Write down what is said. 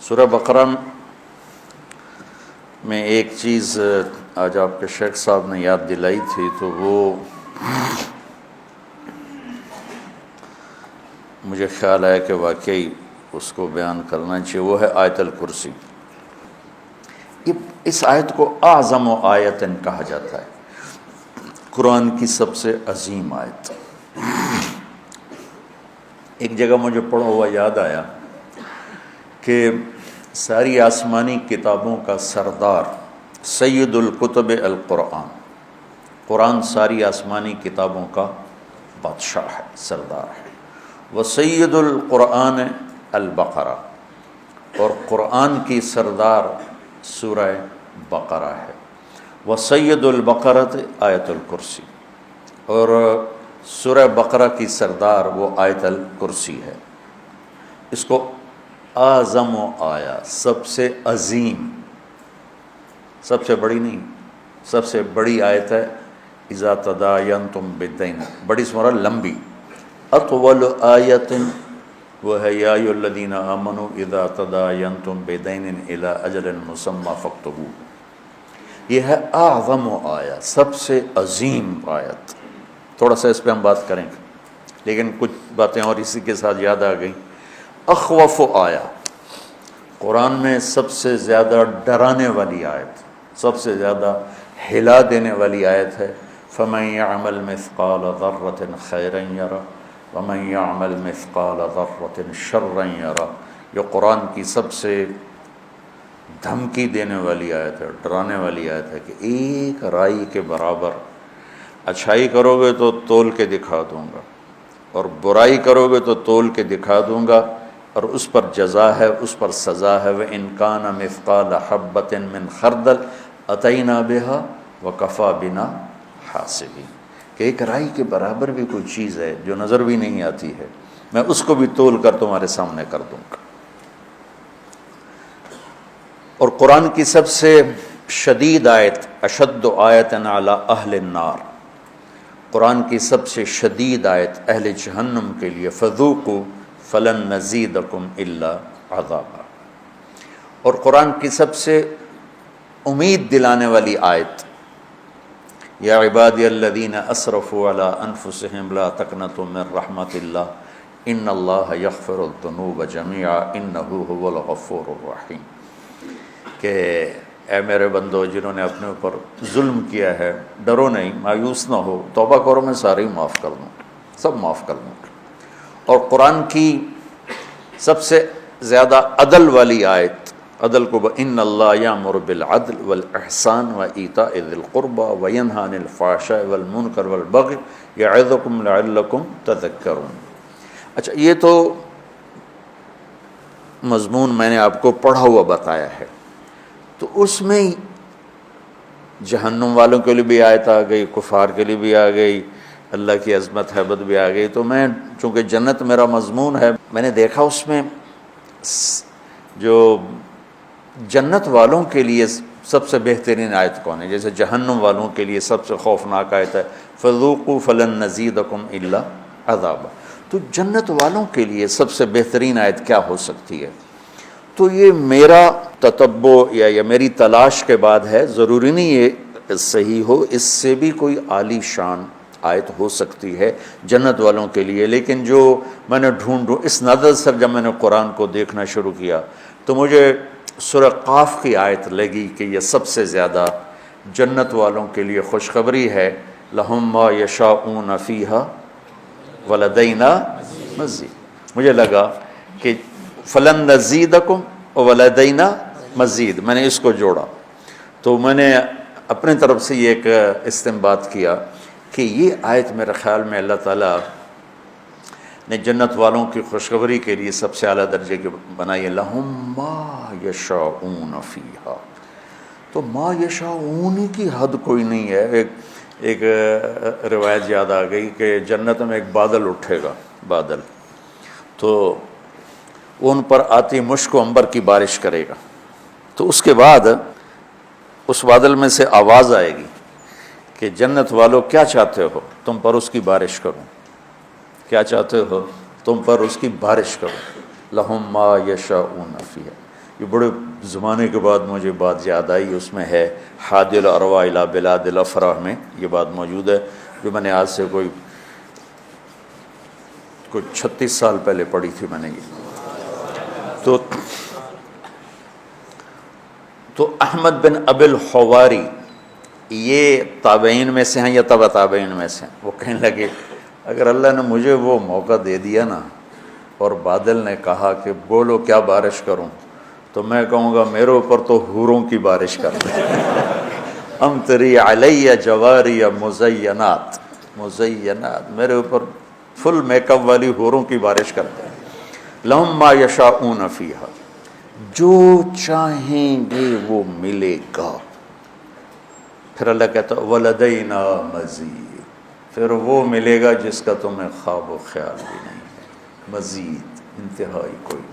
سورہ بقرہ میں ایک چیز آج آپ کے شیخ صاحب نے یاد دلائی تھی، تو وہ مجھے خیال آیا کہ واقعی اس کو بیان کرنا چاہیے، وہ ہے آیت الکرسی۔ اس آیت کو اعظم و آیتن کہا جاتا ہے، قرآن کی سب سے عظیم آیت۔ ایک جگہ مجھے پڑھا ہوا یاد آیا کہ ساری آسمانی کتابوں کا سردار سید الکتب القرآن، قرآن ساری آسمانی کتابوں کا بادشاہ ہے، سردار ہے۔ وسید القرآن البقرہ، اور قرآن کی سردار سورہ بقرہ ہے۔ وسید البقرۃ آیت الکرسی، اور سورہ بقرہ کی سردار وہ آیت الکرسی ہے۔ اس کو اعظم و آیا، سب سے عظیم، سب سے بڑی نہیں، سب سے بڑی آیت ہے۔ اذا تداینتم بدین، بڑی سورہ لمبی۔ اطول آیت وہ ہے یا ایھا الذین آمنوا اذا تداینتم بدین الی اجل مسمی فاکتبوہ۔ یہ ہے اعظم و آیا، سب سے عظیم آیت۔ تھوڑا سا اس پہ ہم بات کریں گے، لیکن کچھ باتیں اور اسی کے ساتھ یاد آ گئیں۔ اخوف آیا، قرآن میں سب سے زیادہ ڈرانے والی آیت، سب سے زیادہ ہلا دینے والی آیت ہے۔ فَمَن يَعْمَلْ مِثْقَالَ ذَرَّةٍ خَيْرًا يَرَهُ وَمَن يَعْمَلْ مِثْقَالَ ذَرَّةٍ شَرًّا يَرَهُ۔ یہ قرآن کی سب سے دھمکی دینے والی آیت ہے، ڈرانے والی آیت ہے کہ ایک رائی کے برابر اچھائی کرو گے تو تول کے دکھا دوں گا، اور برائی کرو گے تو تول کے دکھا دوں گا، اور اس پر جزا ہے، اس پر سزا ہے۔ وَإِن كَانَ مِثْقَالَ حَبَّةٍ مِّنْ خَرْدَلٍ أَتَيْنَا بِهَا وَكَفَىٰ بِنَا حَاسِبِينَ، کہ ایک رائی کے برابر بھی کوئی چیز ہے جو نظر بھی نہیں آتی ہے، میں اس کو بھی تول کر تمہارے سامنے کر دوں گا۔ اور قرآن کی سب سے شدید آیت، اشد آیت علی اہل النار، قرآن کی سب سے شدید آیت اہل جہنم کے لیے، فذوقوا فلن نزیدکم الا عذابا۔ اور قرآن کی سب سے امید دلانے والی آیت، یا عبادی الذین اسرفوا علی انفسہم لا تقنطوا من رحمت اللہ ان اللہ یغفر الذنوب جميعا انہ هو الغفور الرحیم، کہ اے میرے بندو جنہوں نے اپنے اوپر ظلم کیا ہے، ڈرو نہیں، مایوس نہ ہو، توبہ کرو، میں سارے ہی معاف کر دوں، سب معاف کر دوں۔ اور قرآن کی سب سے زیادہ عدل والی آیت، عدل کو ان اللہ یامر بالعدل والاحسان وایتاء ذی القربى وینہی عن الفحشاء والمنکر والبغی یعظکم لعلکم تذکرون۔ اچھا، یہ تو مضمون میں نے آپ کو پڑھا ہوا بتایا ہے، تو اس میں جہنم والوں کے لیے بھی آیت آ گئی، کفار کے لیے بھی آ گئی، اللہ کی عظمت حیبت بھی آ گئی۔ تو میں چونکہ جنت میرا مضمون ہے، میں نے دیکھا اس میں جو جنت والوں کے لیے سب سے بہترین آیت کون ہے، جیسے جہنم والوں کے لیے سب سے خوفناک آیت ہے فذوقوا فلن نزیدکم الا عذابا۔ تو جنت والوں کے لیے سب سے بہترین آیت کیا ہو سکتی ہے؟ تو یہ میرا تتبع یا میری تلاش کے بعد ہے، ضروری نہیں یہ صحیح ہو، اس سے بھی کوئی عالی شان آیت ہو سکتی ہے جنت والوں کے لیے۔ لیکن جو میں نے ڈھونڈوں، اس نظر سے جب میں نے قرآن کو دیکھنا شروع کیا تو مجھے سورہ قاف کی آیت لگی کہ یہ سب سے زیادہ جنت والوں کے لیے خوشخبری ہے، لَهُم مَّا يَشَاءُونَ فِيهَا وَلَدَيْنَا مَزِيدٌ۔ مجھے لگا کہ فلن نزیدکم ولدینا مزید، میں نے اس کو جوڑا، تو میں نے اپنے طرف سے یہ ایک استنباط کیا کہ یہ آیت میرے خیال میں اللہ تعالیٰ نے جنت والوں کی خوشخبری کے لیے سب سے اعلیٰ درجے کی بنائی ہے، لہم ما یشاءون فیہا۔ تو ما یشاءون کی حد کوئی نہیں ہے۔ ایک روایت یاد آ گئی کہ جنت میں ایک بادل اٹھے گا، بادل، تو وہ ان پر آتی مشک و عنبر کی بارش کرے گا، تو اس کے بعد اس بادل میں سے آواز آئے گی کہ جنت والو کیا چاہتے ہو، تم پر اس کی بارش کروں، کیا چاہتے ہو تم پر اس کی بارش کروں، لہم ما یشاءون فیہا۔ یہ بڑے زمانے کے بعد مجھے بات یاد آئی، اس میں ہے حادی الارواح الی بلاد الافراح میں یہ بات موجود ہے، جو میں نے آج سے کوئی 36 سال پہلے پڑھی تھی میں نے یہ۔ تو احمد بن ابی الحواری یہ تابعین میں سے ہیں یا تبع تابعین میں سے ہیں؟ وہ کہنے لگے اگر اللہ نے مجھے وہ موقع دے دیا نا اور بادل نے کہا کہ بولو کیا بارش کروں، تو میں کہوں گا میرے اوپر تو حوروں کی بارش کر دے۔ امطری علی جواری مزینات، میرے اوپر فل میک اپ والی حوروں کی بارش کر دے۔ لہم ما یشاءون فیہا، جو چاہیں گے وہ ملے گا۔ پھر اللہ کہتا ولدینا مزید، پھر وہ ملے گا جس کا تمہیں خواب و خیال بھی نہیں ہے، مزید، انتہائی کوئی۔